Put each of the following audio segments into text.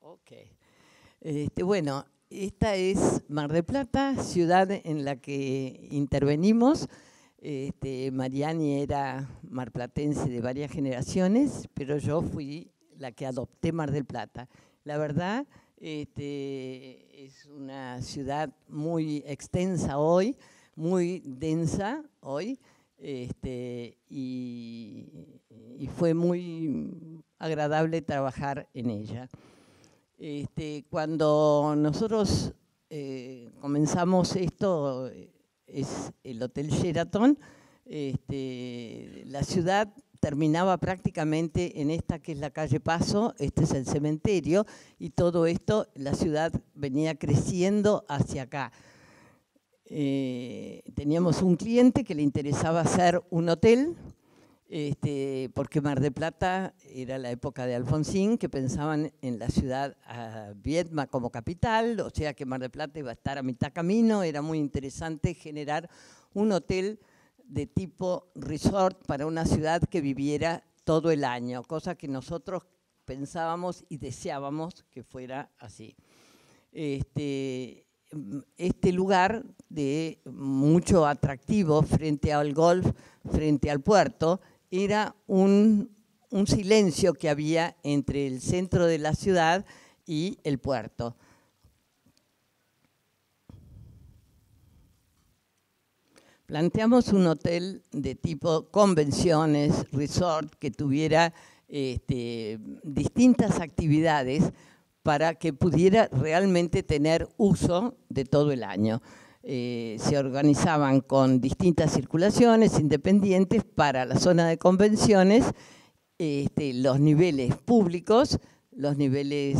Ok. Bueno, esta es Mar del Plata, ciudad en la que intervenimos. Mariani era marplatense de varias generaciones, pero yo fui la que adopté Mar del Plata. La verdad, es una ciudad muy extensa hoy, muy densa hoy, y fue muy agradable trabajar en ella. Cuando nosotros comenzamos esto, es el Hotel Sheraton, la ciudad terminaba prácticamente en esta que es la calle Paso, este es el cementerio, y todo esto, la ciudad venía creciendo hacia acá. Teníamos un cliente que le interesaba hacer un hotel, porque Mar del Plata era la época de Alfonsín, que pensaban en la ciudad Viedma como capital, o sea que Mar del Plata iba a estar a mitad camino. Era muy interesante generar un hotel de tipo resort para una ciudad que viviera todo el año, cosa que nosotros pensábamos y deseábamos que fuera así. Este lugar de mucho atractivo frente al golf, frente al puerto, era un silencio que había entre el centro de la ciudad y el puerto. Planteamos un hotel de tipo convenciones, resort, que tuviera distintas actividades para que pudiera realmente tener uso de todo el año. Se organizaban con distintas circulaciones independientes para la zona de convenciones, los niveles públicos, los niveles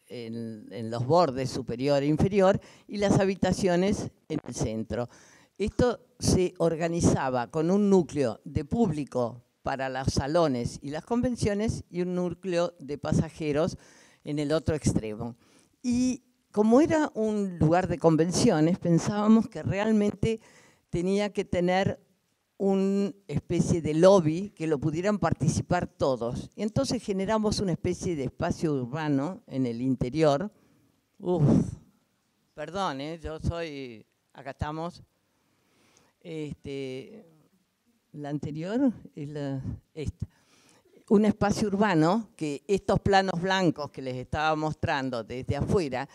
en los bordes superior e inferior y las habitaciones en el centro. Esto se organizaba con un núcleo de público para los salones y las convenciones y un núcleo de pasajeros en el otro extremo. Y como era un lugar de convenciones, pensábamos que realmente tenía que tener una especie de lobby que lo pudieran participar todos. Y entonces generamos una especie de espacio urbano en el interior. Perdón, yo soy, acá estamos. La anterior es esta. Un espacio urbano que estos planos blancos que les estaba mostrando desde afuera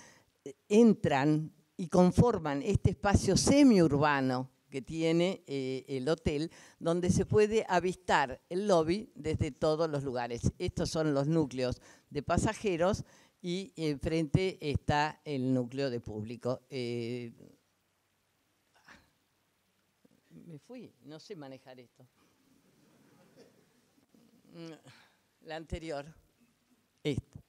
entran y conforman este espacio semiurbano que tiene el hotel, donde se puede avistar el lobby desde todos los lugares. Estos son los núcleos de pasajeros y enfrente está el núcleo de público. Me fui, no sé manejar esto. La anterior, esta.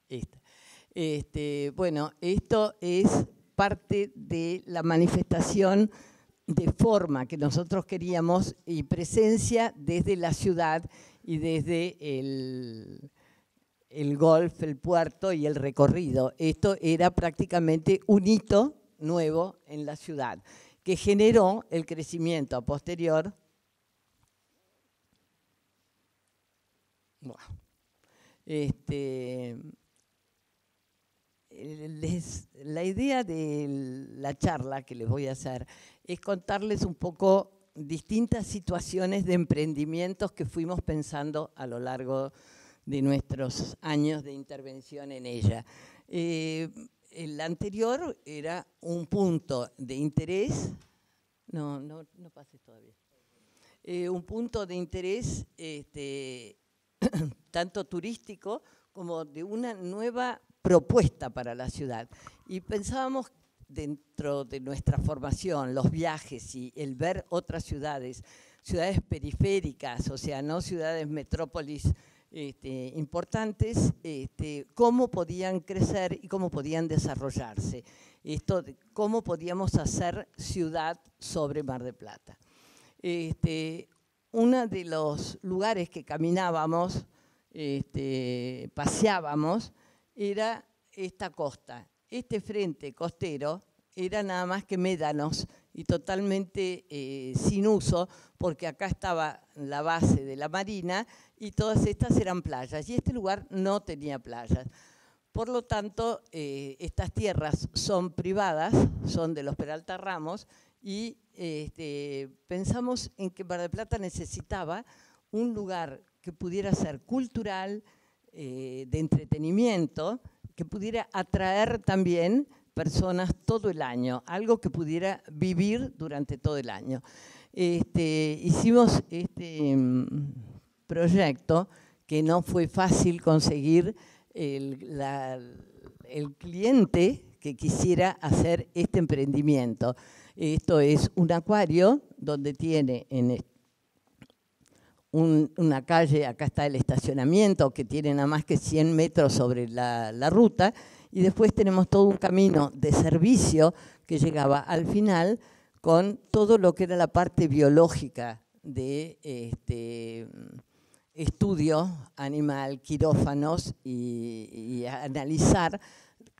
Bueno, esto es parte de la manifestación de forma que nosotros queríamos y presencia desde la ciudad y desde el golf, el puerto y el recorrido. Esto era prácticamente un hito nuevo en la ciudad que generó el crecimiento posterior. Wow. La idea de la charla que les voy a hacer es contarles un poco distintas situaciones de emprendimientos que fuimos pensando a lo largo de nuestros años de intervención en ella. El anterior era un punto de interés, no pases todavía, un punto de interés tanto turístico como de una nueva propuesta para la ciudad. Y pensábamos dentro de nuestra formación, los viajes y el ver otras ciudades, ciudades periféricas, o sea, no ciudades metrópolis importantes, cómo podían crecer y cómo podían desarrollarse. Cómo podíamos hacer ciudad sobre Mar del Plata. Uno de los lugares que caminábamos, paseábamos, era esta costa. Este frente costero era nada más que médanos y totalmente sin uso, porque acá estaba la base de la marina y todas estas eran playas. Y este lugar no tenía playas. Por lo tanto, estas tierras son privadas, son de los Peralta Ramos, y pensamos en que Mar del Plata necesitaba un lugar que pudiera ser cultural, de entretenimiento, que pudiera atraer también personas todo el año, algo que pudiera vivir durante todo el año. Hicimos este proyecto que no fue fácil conseguir el cliente que quisiera hacer este emprendimiento. Esto es un acuario donde tiene una calle, acá está el estacionamiento, que tiene nada más que 100 metros sobre la ruta, y después tenemos todo un camino de servicio que llegaba al final con todo lo que era la parte biológica de estudio animal, quirófanos y analizar,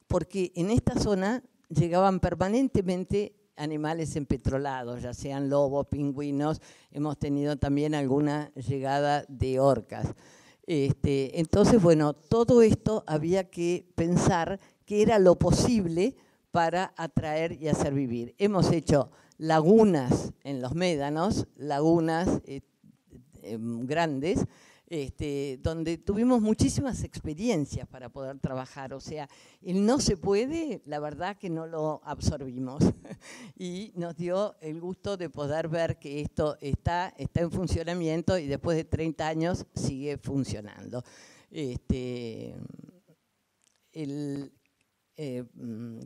porque en esta zona llegaban permanentemente animales empetrolados, ya sean lobos, pingüinos, hemos tenido también alguna llegada de orcas. Entonces, bueno, todo esto había que pensar qué era lo posible para atraer y hacer vivir. Hemos hecho lagunas en los médanos, lagunas grandes, donde tuvimos muchísimas experiencias para poder trabajar. O sea, el no se puede, la verdad que no lo absorbimos. Y nos dio el gusto de poder ver que esto está en funcionamiento y después de 30 años sigue funcionando. El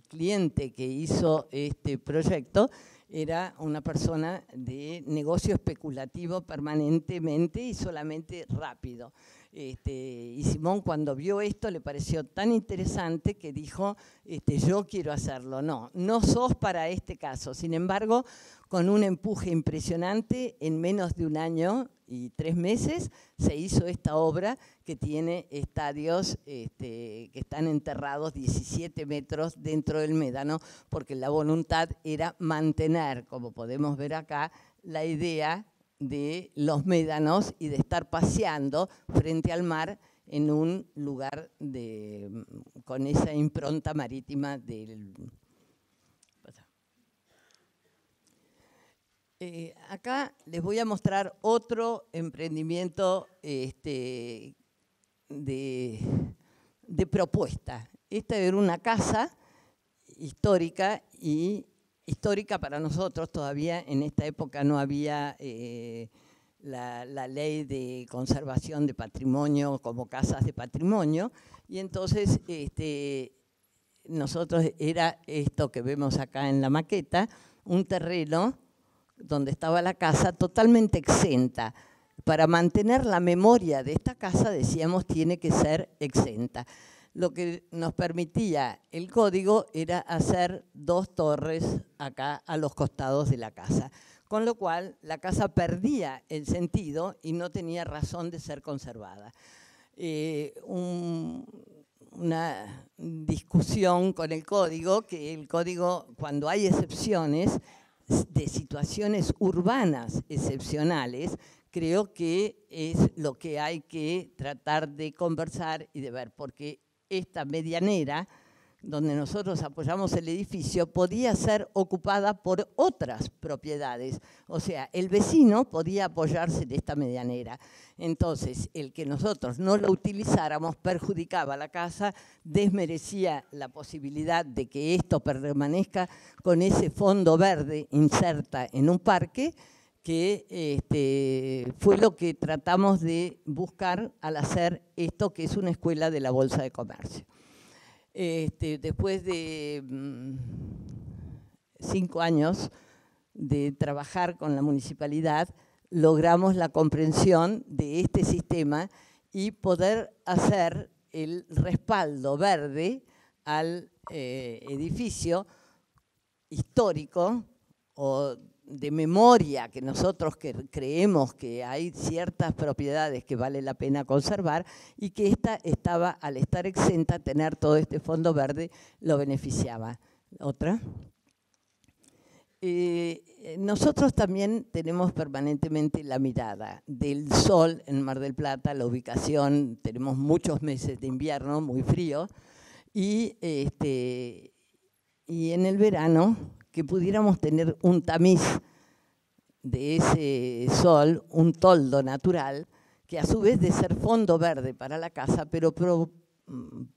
cliente que hizo este proyecto era una persona de negocio especulativo permanentemente y solamente rápido. Y Simón, cuando vio esto, le pareció tan interesante que dijo, yo quiero hacerlo. No sos para este caso. Sin embargo, con un empuje impresionante, en menos de 1 año y 3 meses, se hizo esta obra que tiene estadios que están enterrados 17 metros dentro del médano, porque la voluntad era mantener, como podemos ver acá, la idea de los médanos y de estar paseando frente al mar en un lugar con esa impronta marítima del... acá les voy a mostrar otro emprendimiento de propuesta. Esta era una casa histórica y histórica para nosotros, todavía en esta época no había la ley de conservación de patrimonio como casas de patrimonio, y entonces nosotros era esto que vemos acá en la maqueta, un terreno donde estaba la casa totalmente exenta. Para mantener la memoria de esta casa, decíamos, tiene que ser exenta. Lo que nos permitía el código era hacer 2 torres acá a los costados de la casa, con lo cual la casa perdía el sentido y no tenía razón de ser conservada. Una discusión con el código, que el código, cuando hay excepciones de situaciones urbanas excepcionales, creo que es lo que hay que tratar de conversar y de ver, porque esta medianera, donde nosotros apoyamos el edificio, podía ser ocupada por otras propiedades. O sea, el vecino podía apoyarse de esta medianera. Entonces, el que nosotros no lo utilizáramos perjudicaba a la casa, desmerecía la posibilidad de que esto permanezca con ese fondo verde inserta en un parque, que fue lo que tratamos de buscar al hacer esto, que es una escuela de la Bolsa de Comercio. Después de 5 años de trabajar con la municipalidad, logramos la comprensión de este sistema y poder hacer el respaldo verde al edificio histórico o de memoria, que nosotros creemos que hay ciertas propiedades que vale la pena conservar, y que esta estaba, al estar exenta, tener todo este fondo verde lo beneficiaba. Otra. Nosotros también tenemos permanentemente la mirada del sol en Mar del Plata, la ubicación, tenemos muchos meses de invierno muy frío, Y en el verano, que pudiéramos tener un tamiz de ese sol, un toldo natural, que a su vez de ser fondo verde para la casa, pero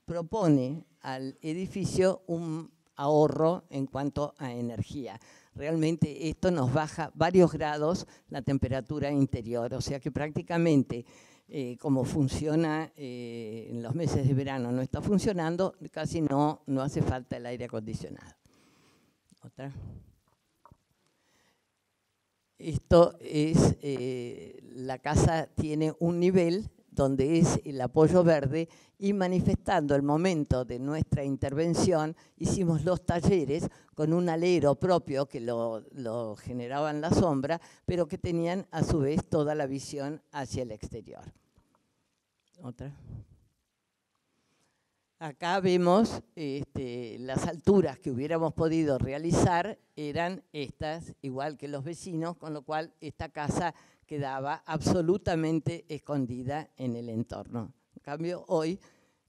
propone al edificio un ahorro en cuanto a energía. Realmente esto nos baja varios grados la temperatura interior, o sea que prácticamente como funciona en los meses de verano no está funcionando, casi no hace falta el aire acondicionado. Otra. Esto es, la casa tiene un nivel donde es el apoyo verde y manifestando el momento de nuestra intervención hicimos los talleres con un alero propio que lo generaba en la sombra, pero que tenían a su vez toda la visión hacia el exterior. Otra. Acá vemos las alturas que hubiéramos podido realizar eran estas, igual que los vecinos, con lo cual esta casa quedaba absolutamente escondida en el entorno. En cambio, hoy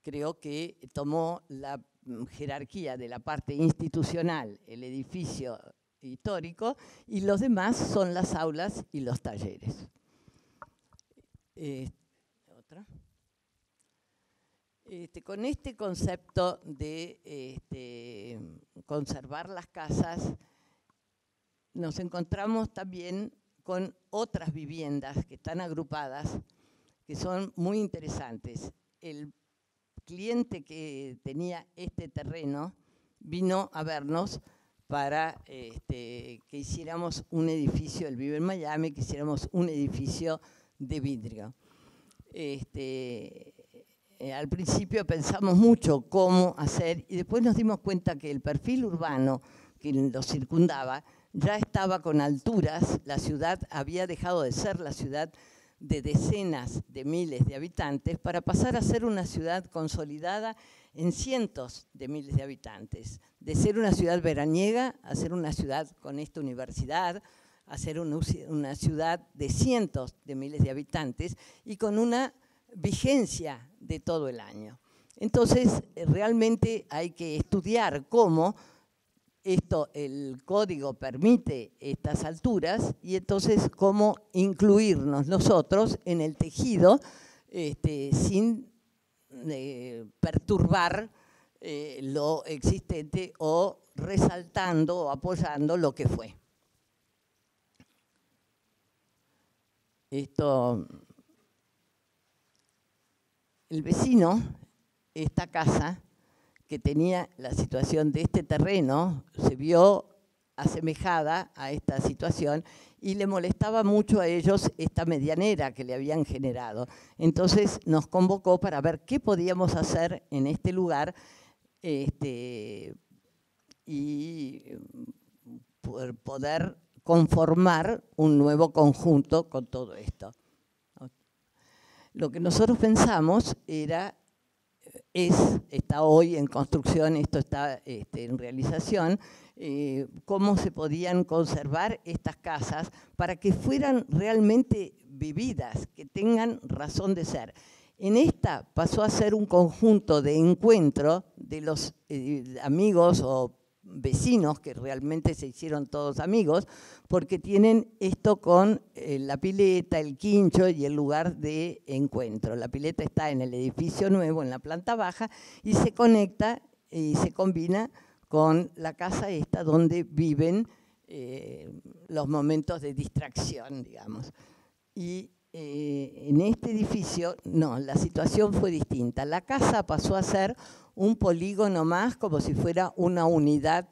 creo que tomó la jerarquía de la parte institucional, el edificio histórico, y los demás son las aulas y los talleres. Otra. Con este concepto de conservar las casas, nos encontramos también con otras viviendas que están agrupadas, que son muy interesantes. El cliente que tenía este terreno vino a vernos para que hiciéramos un edificio, él vive en Miami, que hiciéramos un edificio de vidrio. Al principio pensamos mucho cómo hacer y después nos dimos cuenta que el perfil urbano que lo circundaba ya estaba con alturas, la ciudad había dejado de ser la ciudad de decenas de miles de habitantes para pasar a ser una ciudad consolidada en cientos de miles de habitantes, de ser una ciudad veraniega a ser una ciudad con esta universidad, a ser una ciudad de cientos de miles de habitantes y con una vigencia de todo el año. Entonces, realmente hay que estudiar cómo el código permite estas alturas y entonces cómo incluirnos nosotros en el tejido sin perturbar lo existente o resaltando o apoyando lo que fue. El vecino, esta casa, que tenía la situación de este terreno, se vio asemejada a esta situación y le molestaba mucho a ellos esta medianera que le habían generado. Entonces nos convocó para ver qué podíamos hacer en este lugar y poder conformar un nuevo conjunto con todo esto. Lo que nosotros pensamos está hoy en construcción, esto está en realización, cómo se podían conservar estas casas para que fueran realmente vividas, que tengan razón de ser. En esta pasó a ser un conjunto de encuentro de los amigos o vecinos que realmente se hicieron todos amigos, porque tienen esto con la pileta, el quincho y el lugar de encuentro. La pileta está en el edificio nuevo, en la planta baja, y se conecta y se combina con la casa esta donde viven los momentos de distracción, digamos. Y en este edificio, no, la situación fue distinta. La casa pasó a ser un polígono más, como si fuera una unidad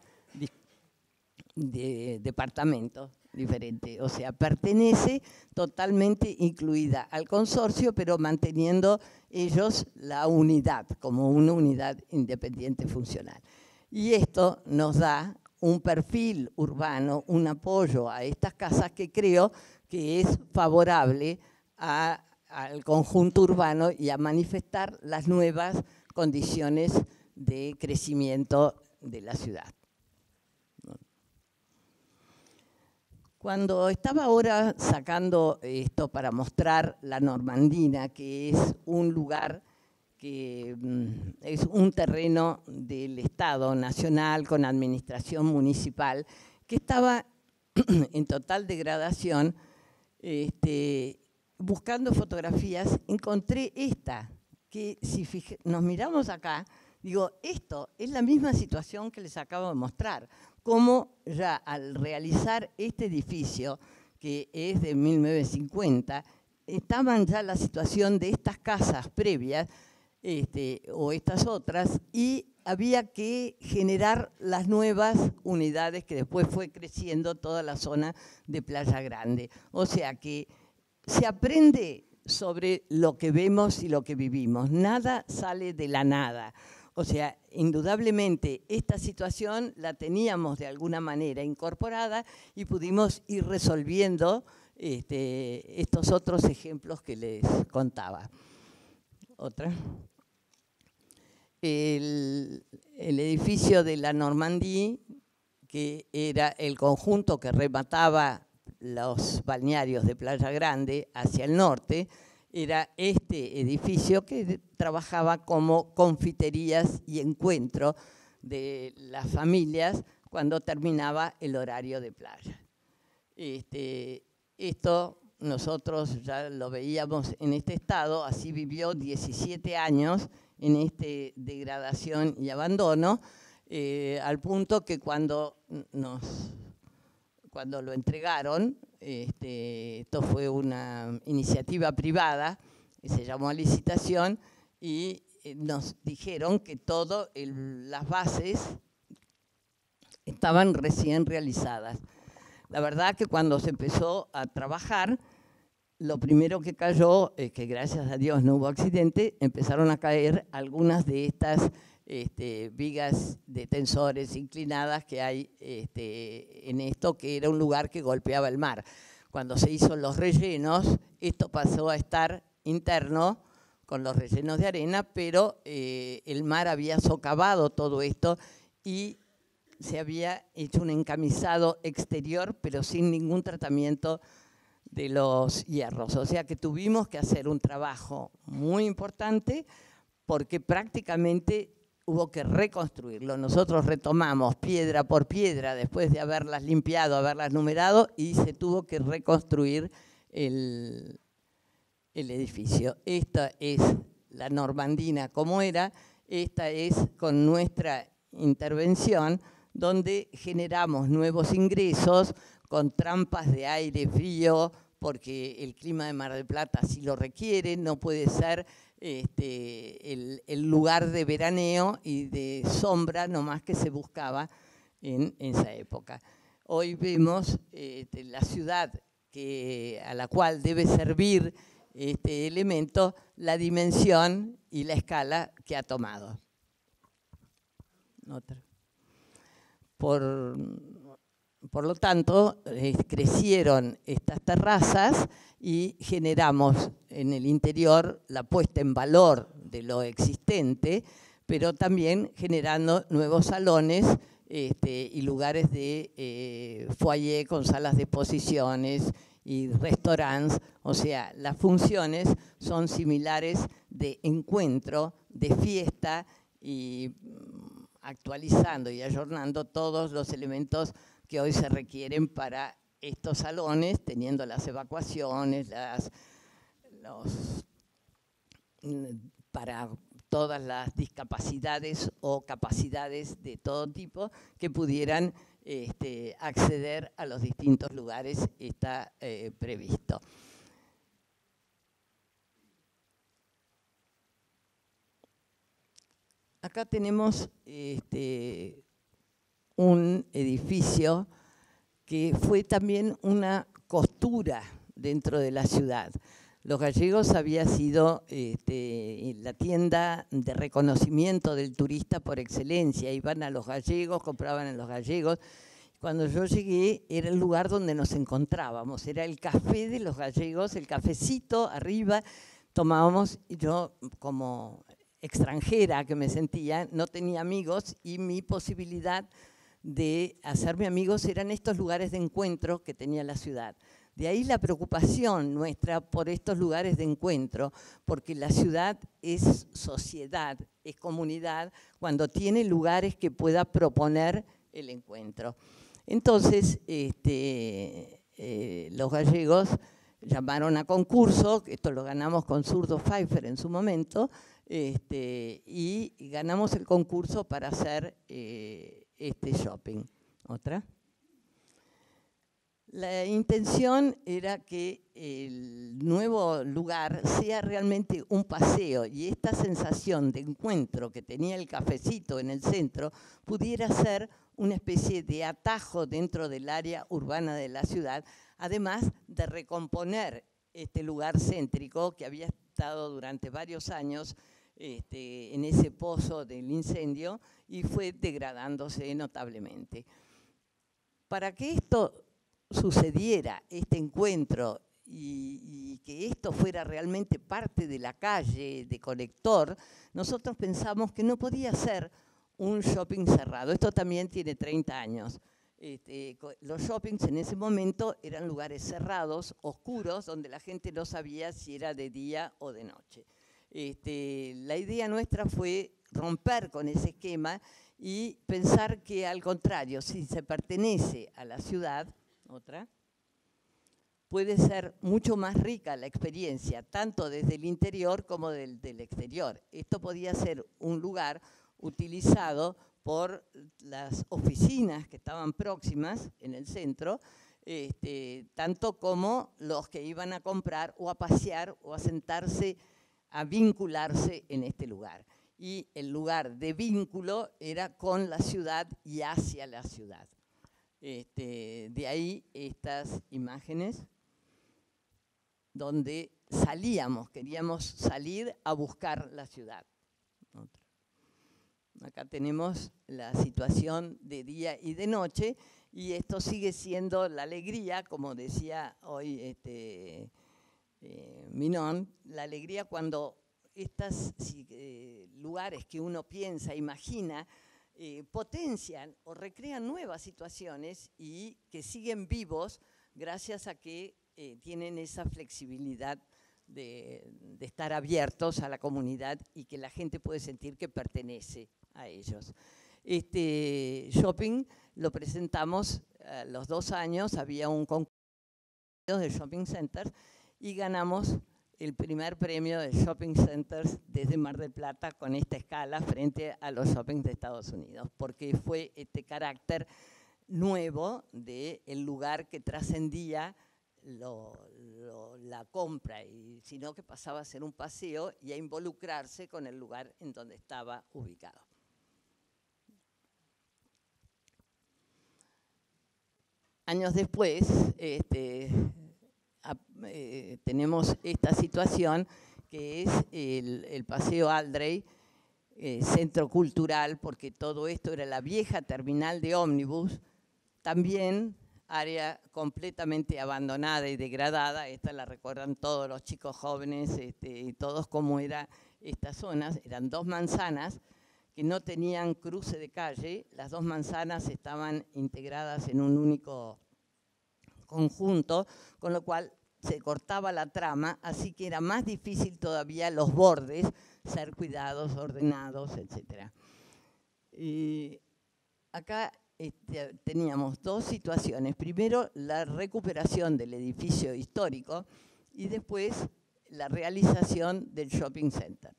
de departamento diferente. O sea, pertenece totalmente incluida al consorcio, pero manteniendo ellos la unidad, como una unidad independiente funcional. Y esto nos da un perfil urbano, un apoyo a estas casas que creo que es favorable al conjunto urbano y a manifestar las nuevas condiciones de crecimiento de la ciudad. Cuando estaba ahora sacando esto para mostrar la Normandina, que es un lugar que es un terreno del Estado nacional con administración municipal, que estaba en total degradación. Buscando fotografías, encontré esta, que si nos miramos acá, digo, esto es la misma situación que les acabo de mostrar, cómo ya al realizar este edificio, que es de 1950, estaban ya la situación de estas casas previas, o estas otras, y había que generar las nuevas unidades que después fue creciendo toda la zona de Playa Grande. O sea que se aprende sobre lo que vemos y lo que vivimos. Nada sale de la nada. O sea, indudablemente esta situación la teníamos de alguna manera incorporada y pudimos ir resolviendo estos otros ejemplos que les contaba. Otra. El edificio de la Normandía, que era el conjunto que remataba los balnearios de Playa Grande hacia el norte, era este edificio que trabajaba como confiterías y encuentro de las familias cuando terminaba el horario de playa. Esto nosotros ya lo veíamos en este estado, así vivió 17 años en degradación y abandono, al punto que cuando lo entregaron, esto fue una iniciativa privada, se llamó a licitación, y nos dijeron que todas las bases estaban recién realizadas. La verdad que cuando se empezó a trabajar, lo primero que cayó es que, gracias a Dios, no hubo accidente, empezaron a caer algunas de estas vigas de tensores inclinadas que hay en esto, que era un lugar que golpeaba el mar. Cuando se hizo los rellenos, esto pasó a estar interno con los rellenos de arena, pero el mar había socavado todo esto y se había hecho un encamisado exterior, pero sin ningún tratamiento de los hierros. O sea que tuvimos que hacer un trabajo muy importante porque prácticamente hubo que reconstruirlo. Nosotros retomamos piedra por piedra después de haberlas limpiado, haberlas numerado, y se tuvo que reconstruir el edificio. Esta es la Normandina como era, esta es con nuestra intervención, donde generamos nuevos ingresos con trampas de aire frío, porque el clima de Mar del Plata así lo requiere, no puede ser el lugar de veraneo y de sombra nomás que se buscaba en esa época. Hoy vemos la ciudad a la cual debe servir este elemento, la dimensión y la escala que ha tomado. Otra. Por lo tanto, crecieron estas terrazas y generamos en el interior la puesta en valor de lo existente, pero también generando nuevos salones y lugares de foyer con salas de exposiciones y restaurantes. O sea, las funciones son similares de encuentro, de fiesta, y actualizando y ayornando todos los elementos que hoy se requieren para estos salones, teniendo las evacuaciones, para todas las discapacidades o capacidades de todo tipo que pudieran acceder a los distintos lugares, está previsto. Acá tenemos un edificio que fue también una costura dentro de la ciudad. Los Gallegos había sido la tienda de reconocimiento del turista por excelencia. Iban a Los Gallegos, compraban en Los Gallegos. Cuando yo llegué era el lugar donde nos encontrábamos, era el café de Los Gallegos, el cafecito arriba, tomábamos, y yo como extranjera que me sentía, no tenía amigos, y mi posibilidad de hacerme amigos eran estos lugares de encuentro que tenía la ciudad, De ahí la preocupación nuestra por estos lugares de encuentro, porque la ciudad es sociedad, es comunidad, cuando tiene lugares que pueda proponer el encuentro. Entonces, los gallegos llamaron a concurso, esto lo ganamos con Zurdo Pfeiffer en su momento, y ganamos el concurso para hacer este shopping. ¿Otra? La intención era que el nuevo lugar sea realmente un paseo y esta sensación de encuentro que tenía el cafecito en el centro pudiera ser una especie de atajo dentro del área urbana de la ciudad, además de recomponer este lugar céntrico que había estado durante varios años en ese pozo del incendio y fue degradándose notablemente. Para que esto sucediera, este encuentro, y que esto fuera realmente parte de la calle, de conector, nosotros pensamos que no podía ser un shopping cerrado. Esto también tiene 30 años. Los shoppings en ese momento eran lugares cerrados, oscuros, donde la gente no sabía si era de día o de noche. La idea nuestra fue romper con ese esquema y pensar que, al contrario, si se pertenece a la ciudad, puede ser mucho más rica la experiencia, tanto desde el interior como del exterior. Esto podía ser un lugar utilizado por las oficinas que estaban próximas en el centro, tanto como los que iban a comprar o a pasear o a sentarse, a vincularse en este lugar. Y el lugar de vínculo era con la ciudad y hacia la ciudad. De ahí estas imágenes donde salíamos, queríamos salir a buscar la ciudad. Acá tenemos la situación de día y de noche, y esto sigue siendo la alegría, como decía hoy Minón, la alegría cuando estos lugares que uno piensa, imagina, potencian o recrean nuevas situaciones y que siguen vivos gracias a que tienen esa flexibilidad de estar abiertos a la comunidad y que la gente puede sentir que pertenece a ellos. Este shopping lo presentamos a los 2 años, había un concurso de shopping centers y ganamos el primer premio de shopping centers desde Mar del Plata con esta escala frente a los shoppings de Estados Unidos, porque fue este carácter nuevo del lugar que trascendía la compra, sino que pasaba a ser un paseo y a involucrarse con el lugar en donde estaba ubicado. Años después, tenemos esta situación que es el Paseo Aldrey, centro cultural, porque todo esto era la vieja terminal de ómnibus, también área completamente abandonada y degradada. Esta la recuerdan todos los chicos jóvenes y todos cómo era esta zona. Eran 2 manzanas que no tenían cruce de calle, las 2 manzanas estaban integradas en un único conjunto, con lo cual se cortaba la trama, así que era más difícil todavía los bordes ser cuidados, ordenados, etc. Acá teníamos 2 situaciones. Primero, la recuperación del edificio histórico y después la realización del shopping center.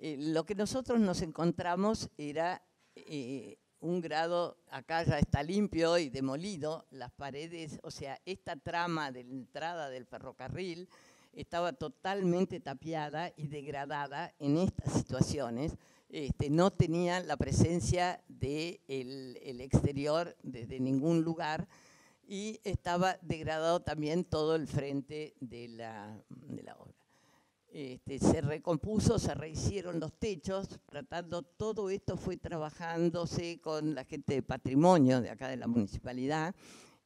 Lo que nosotros nos encontramos era un grado, acá ya está limpio y demolido, las paredes, o sea, esta trama de la entrada del ferrocarril estaba totalmente tapiada y degradada en estas situaciones. No tenía la presencia del exterior desde ningún lugar y estaba degradado también todo el frente de la obra. Se recompuso, se rehicieron los techos, todo esto fue trabajándose con la gente de patrimonio de acá de la municipalidad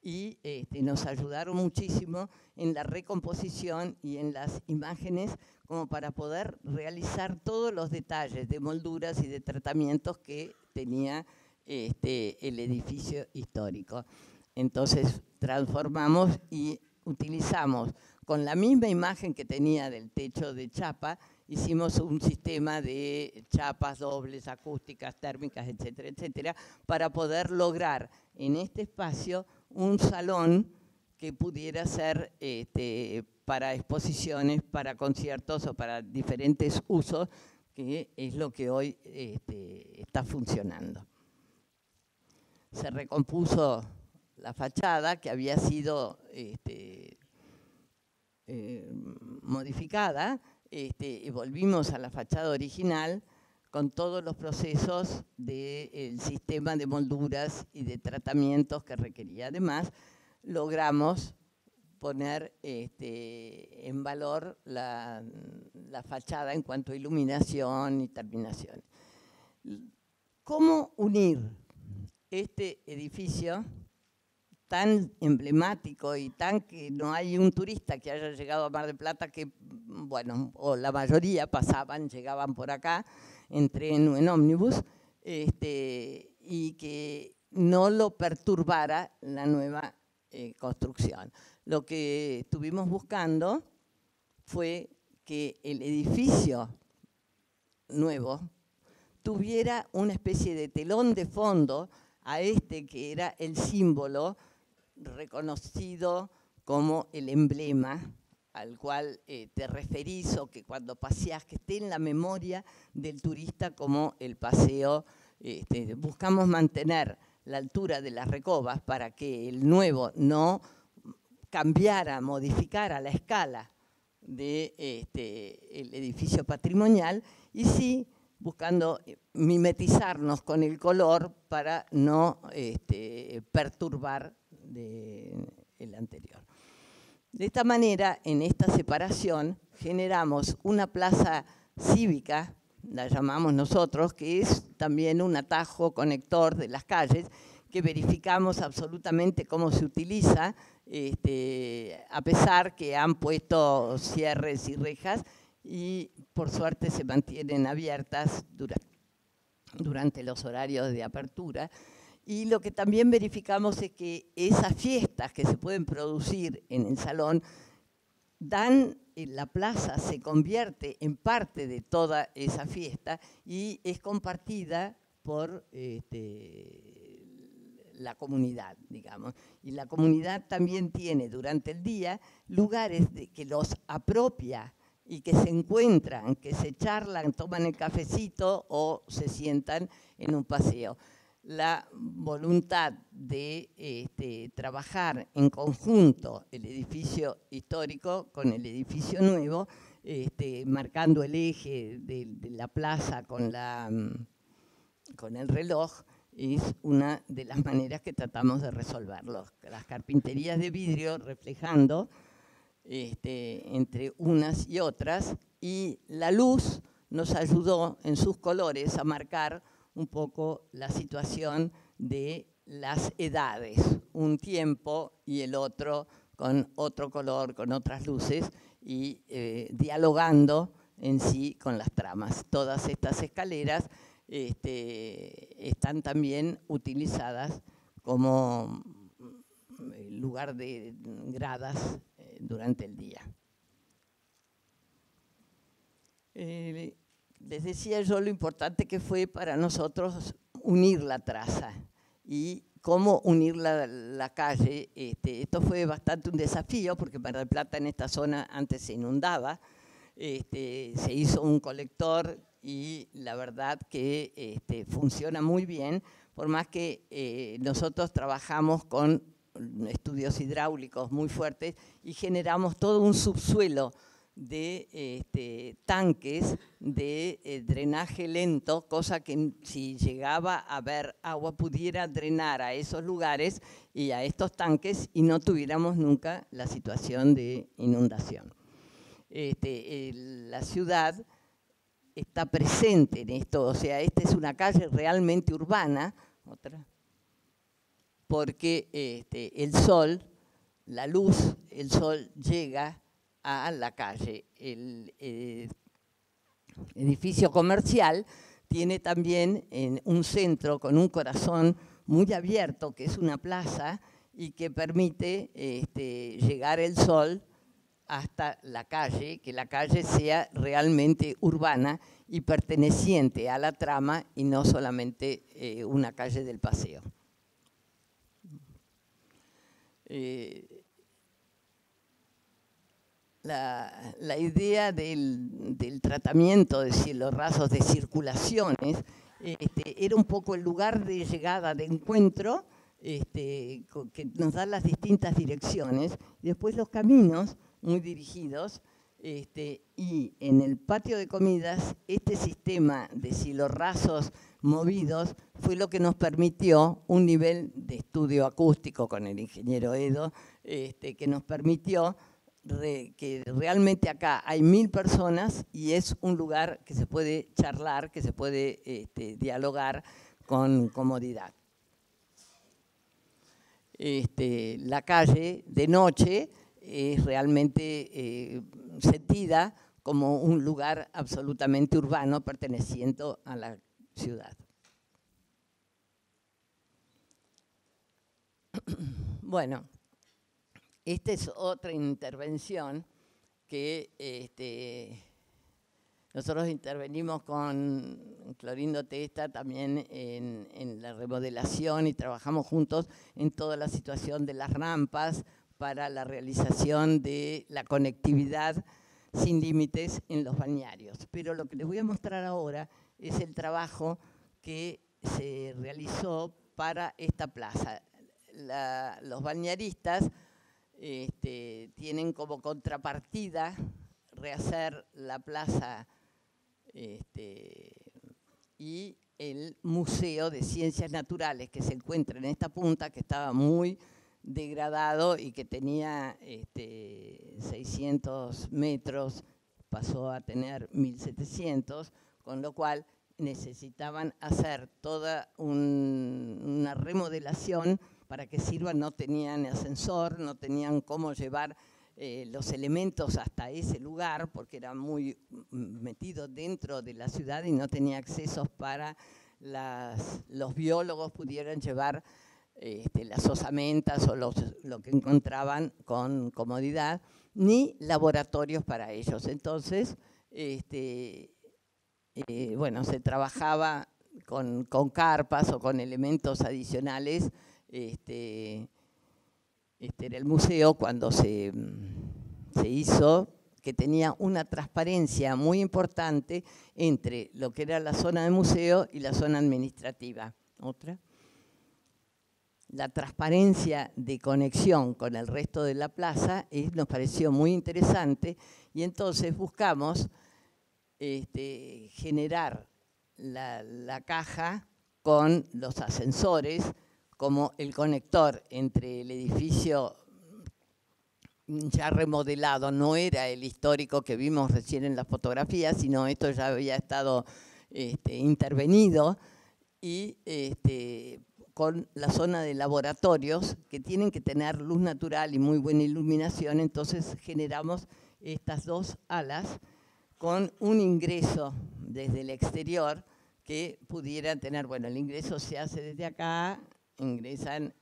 y nos ayudaron muchísimo en la recomposición y en las imágenes como para poder realizar todos los detalles de molduras y de tratamientos que tenía el edificio histórico. Entonces transformamos y utilizamos con la misma imagen que tenía del techo de chapa, hicimos un sistema de chapas dobles, acústicas, térmicas, etcétera, etcétera, para poder lograr en este espacio un salón que pudiera ser para exposiciones, para conciertos o para diferentes usos, que es lo que hoy está funcionando. Se recompuso la fachada, que había sido modificada, y volvimos a la fachada original con todos los procesos del sistema de molduras y de tratamientos que requería. Además, logramos poner en valor la fachada en cuanto a iluminación y terminación. ¿Cómo unir este edificio tan emblemático y tan que no hay un turista que haya llegado a Mar del Plata que, bueno, o la mayoría pasaban, llegaban por acá en tren o en ómnibus, y que no lo perturbara la nueva construcción? Lo que estuvimos buscando fue que el edificio nuevo tuviera una especie de telón de fondo a que era el símbolo reconocido como el emblema al cual te referís, o que cuando paseás, que esté en la memoria del turista como el paseo. Buscamos mantener la altura de las recobas para que el nuevo no cambiara, modificara la escala del edificio patrimonial, y sí buscando mimetizarnos con el color para no perturbar el anterior. De esta manera, en esta separación, generamos una plaza cívica, la llamamos nosotros, que es también un atajo conector de las calles, que verificamos absolutamente cómo se utiliza, a pesar que han puesto cierres y rejas, y por suerte se mantienen abiertas durante los horarios de apertura. Y lo que también verificamos es que esas fiestas que se pueden producir en el salón la plaza se convierte en parte de toda esa fiesta y es compartida por la comunidad, digamos. Y la comunidad también tiene durante el día lugares que los apropia y que se encuentran, que se charlan, toman el cafecito o se sientan en un paseo. La voluntad de trabajar en conjunto el edificio histórico con el edificio nuevo, marcando el eje de la plaza con el reloj, es una de las maneras que tratamos de resolverlo. Las carpinterías de vidrio reflejando entre unas y otras, y la luz nos ayudó en sus colores a marcar un poco la situación de las edades, un tiempo y el otro con otro color, con otras luces, y dialogando en sí con las tramas. Todas estas escaleras están también utilizadas como lugar de gradas durante el día. Les decía yo lo importante que fue para nosotros unir la traza y cómo unir la calle. Esto fue bastante un desafío porque Mar del Plata en esta zona antes se inundaba. Se hizo un colector y la verdad que funciona muy bien, por más que nosotros trabajamos con estudios hidráulicos muy fuertes y generamos todo un subsuelo de tanques de drenaje lento, cosa que si llegaba a haber agua pudiera drenar a esos lugares y a estos tanques y no tuviéramos nunca la situación de inundación. La ciudad está presente en esto, o sea, esta es una calle realmente urbana, porque el sol, la luz, el sol llega a la calle. El edificio comercial tiene también un centro con un corazón muy abierto, que es una plaza, y que permite llegar el sol hasta la calle, que la calle sea realmente urbana y perteneciente a la trama y no solamente una calle del paseo. La idea del tratamiento de cielos rasos de circulaciones era un poco el lugar de llegada, de encuentro, que nos da las distintas direcciones, y después los caminos muy dirigidos, y en el patio de comidas este sistema de cielorrasos movidos fue lo que nos permitió un nivel de estudio acústico con el ingeniero Edo, que nos permitió que realmente acá hay 1000 personas y es un lugar que se puede charlar, que se puede dialogar con comodidad. La calle de noche es realmente sentida como un lugar absolutamente urbano perteneciendo a la ciudad. Bueno, esta es otra intervención que nosotros intervenimos con Clorindo Testa también en la remodelación y trabajamos juntos en toda la situación de las rampas para la realización de la conectividad sin límites en los balnearios. Pero lo que les voy a mostrar ahora es el trabajo que se realizó para esta plaza. Los balnearistas tienen como contrapartida rehacer la plaza y el Museo de Ciencias Naturales que se encuentra en esta punta, que estaba muy degradado y que tenía 600 metros, pasó a tener 1700, con lo cual necesitaban hacer toda una remodelación para que sirva. No tenían ascensor, no tenían cómo llevar los elementos hasta ese lugar, porque era muy metido dentro de la ciudad y no tenía accesos para los biólogos pudieran llevar las osamentas o lo que encontraban con comodidad, ni laboratorios para ellos. Entonces, bueno, se trabajaba con carpas o con elementos adicionales. Era el museo cuando se hizo, que tenía una transparencia muy importante entre lo que era la zona de museo y la zona administrativa. Otra. La transparencia de conexión con el resto de la plaza nos pareció muy interesante y entonces buscamos generar la caja con los ascensores como el conector entre el edificio ya remodelado, no era el histórico que vimos recién en las fotografías, sino esto ya había estado intervenido, y con la zona de laboratorios que tienen que tener luz natural y muy buena iluminación. Entonces generamos estas dos alas con un ingreso desde el exterior que pudieran tener, bueno, el ingreso se hace desde acá, ingresan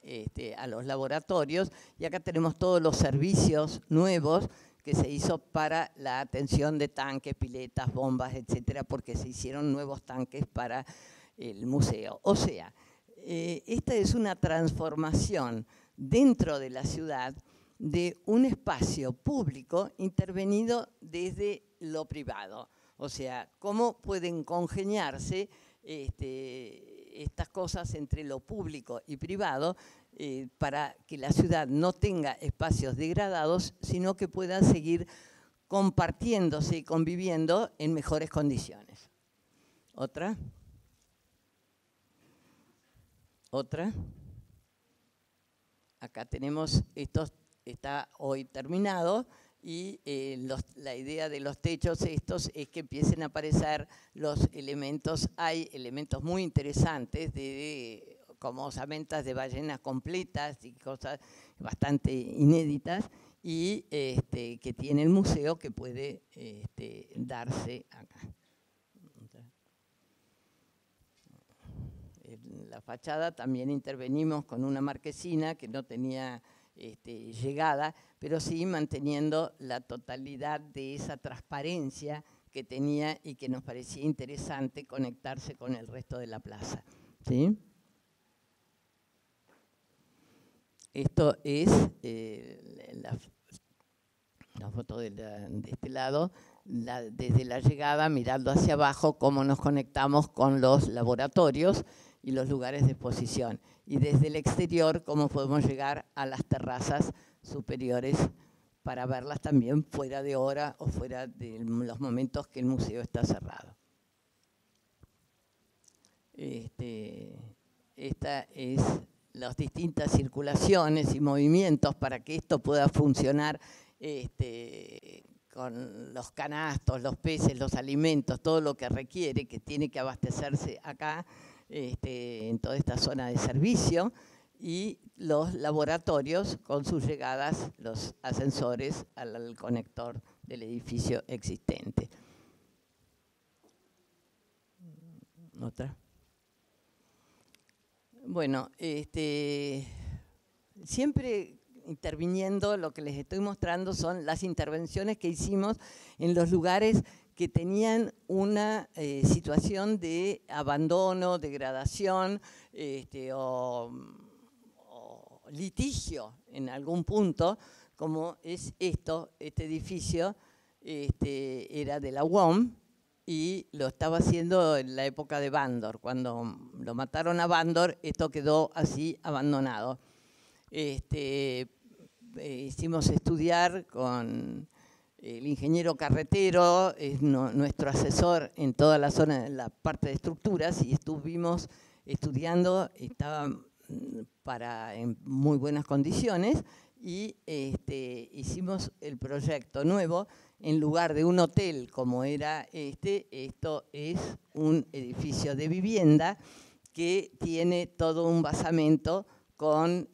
a los laboratorios y acá tenemos todos los servicios nuevos que se hizo para la atención de tanques, piletas, bombas, etcétera, porque se hicieron nuevos tanques para el museo. O sea, esta es una transformación dentro de la ciudad de un espacio público intervenido desde lo privado. O sea, cómo pueden congeniarse estas cosas entre lo público y privado para que la ciudad no tenga espacios degradados, sino que pueda seguir compartiéndose y conviviendo en mejores condiciones. ¿Otra? ¿Otra? Acá tenemos, esto está hoy terminado, y la idea de los techos estos es que empiecen a aparecer los elementos. Hay elementos muy interesantes como osamentas de ballenas completas y cosas bastante inéditas, y que tiene el museo, que puede darse acá. en la fachada también intervenimos con una marquesina que no tenía llegada, pero sí manteniendo la totalidad de esa transparencia que tenía y que nos parecía interesante conectarse con el resto de la plaza. ¿Sí? Esto es la foto de este lado, desde la llegada, mirando hacia abajo, cómo nos conectamos con los laboratorios y los lugares de exposición. Y desde el exterior, cómo podemos llegar a las terrazas superiores para verlas también fuera de hora o fuera de los momentos que el museo está cerrado. Esta es las distintas circulaciones y movimientos para que esto pueda funcionar con los canastos, los peces, los alimentos, todo lo que requiere, que tiene que abastecerse acá, en toda esta zona de servicio, y los laboratorios con sus llegadas, los ascensores al conector del edificio existente. ¿Otra? Bueno, siempre interviniendo, lo que les estoy mostrando son las intervenciones que hicimos en los lugares que tenían una situación de abandono, degradación o litigio en algún punto, como es este edificio era de la UOM y lo estaba haciendo en la época de Bándor. Cuando lo mataron a Bándor, esto quedó así abandonado. Hicimos estudiar con el ingeniero Carretero, es nuestro asesor en toda la zona, en la parte de estructuras, y estuvimos estudiando, estaba en muy buenas condiciones, y hicimos el proyecto nuevo. En lugar de un hotel como era esto es un edificio de vivienda que tiene todo un basamento con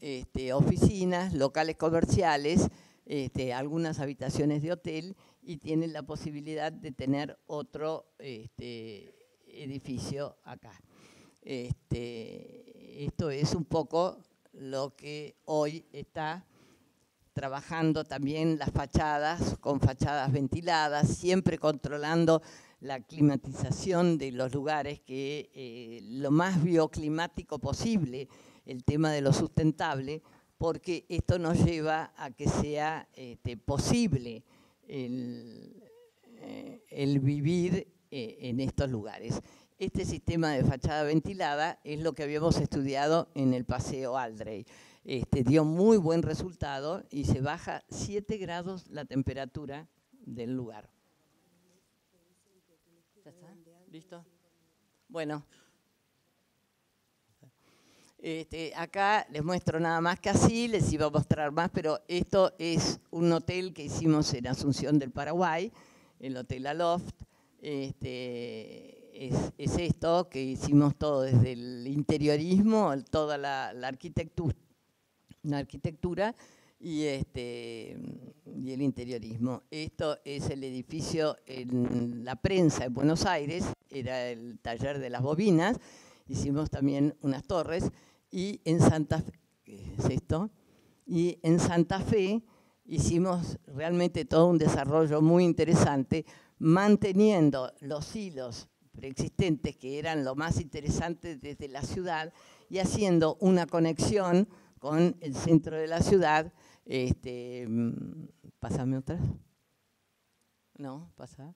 oficinas, locales comerciales, algunas habitaciones de hotel, y tiene la posibilidad de tener otro edificio acá. Esto es un poco lo que hoy está trabajando también las fachadas, con fachadas ventiladas, siempre controlando la climatización de los lugares, que lo más bioclimático posible, el tema de lo sustentable, porque esto nos lleva a que sea posible el vivir en estos lugares. Este sistema de fachada ventilada es lo que habíamos estudiado en el Paseo Aldrey. Dio muy buen resultado y se baja 7 grados la temperatura del lugar. ¿Ya está? ¿Listo? Bueno. Acá les muestro nada más que así, les iba a mostrar más, pero esto es un hotel que hicimos en Asunción del Paraguay, el Hotel Aloft. Es esto que hicimos todo desde el interiorismo, toda la arquitectura y el interiorismo. Esto es el edificio en La Prensa en Buenos Aires, era el taller de las bobinas. Hicimos también unas torres, y en Santa Fe, ¿qué es esto? Y en Santa Fe hicimos realmente todo un desarrollo muy interesante, manteniendo los hilos preexistentes, que eran lo más interesante desde la ciudad, y haciendo una conexión con el centro de la ciudad. Pásame otra. No, pasa.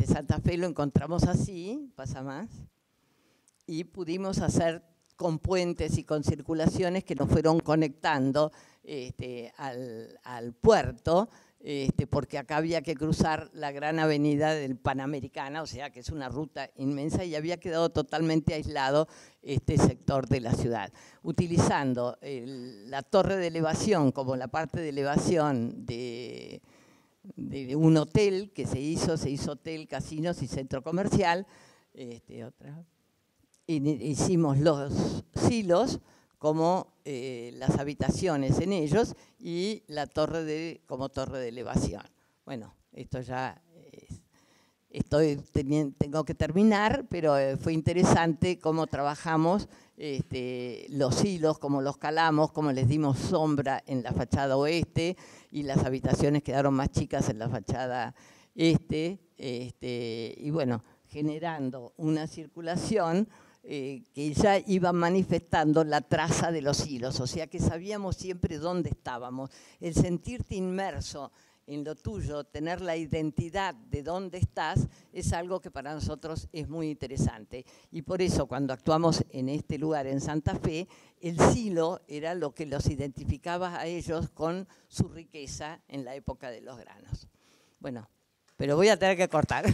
Santa Fe lo encontramos así, pasa más, y pudimos hacer con puentes y con circulaciones que nos fueron conectando al puerto, porque acá había que cruzar la gran avenida del Panamericana, o sea que es una ruta inmensa, y había quedado totalmente aislado este sector de la ciudad. Utilizando la torre de elevación como la parte de elevación de un hotel que se hizo hotel, casinos y centro comercial. Hicimos los silos como las habitaciones en ellos, y la torre como torre de elevación. Bueno, esto ya tengo que terminar, pero fue interesante cómo trabajamos los hilos, cómo los calamos, cómo les dimos sombra en la fachada oeste y las habitaciones quedaron más chicas en la fachada este, y bueno, generando una circulación que ya iba manifestando la traza de los hilos, o sea que sabíamos siempre dónde estábamos. El sentirte inmerso en lo tuyo, tener la identidad de dónde estás, es algo que para nosotros es muy interesante. Y por eso cuando actuamos en este lugar, en Santa Fe, el silo era lo que los identificaba a ellos con su riqueza en la época de los granos. Bueno, pero voy a tener que cortar.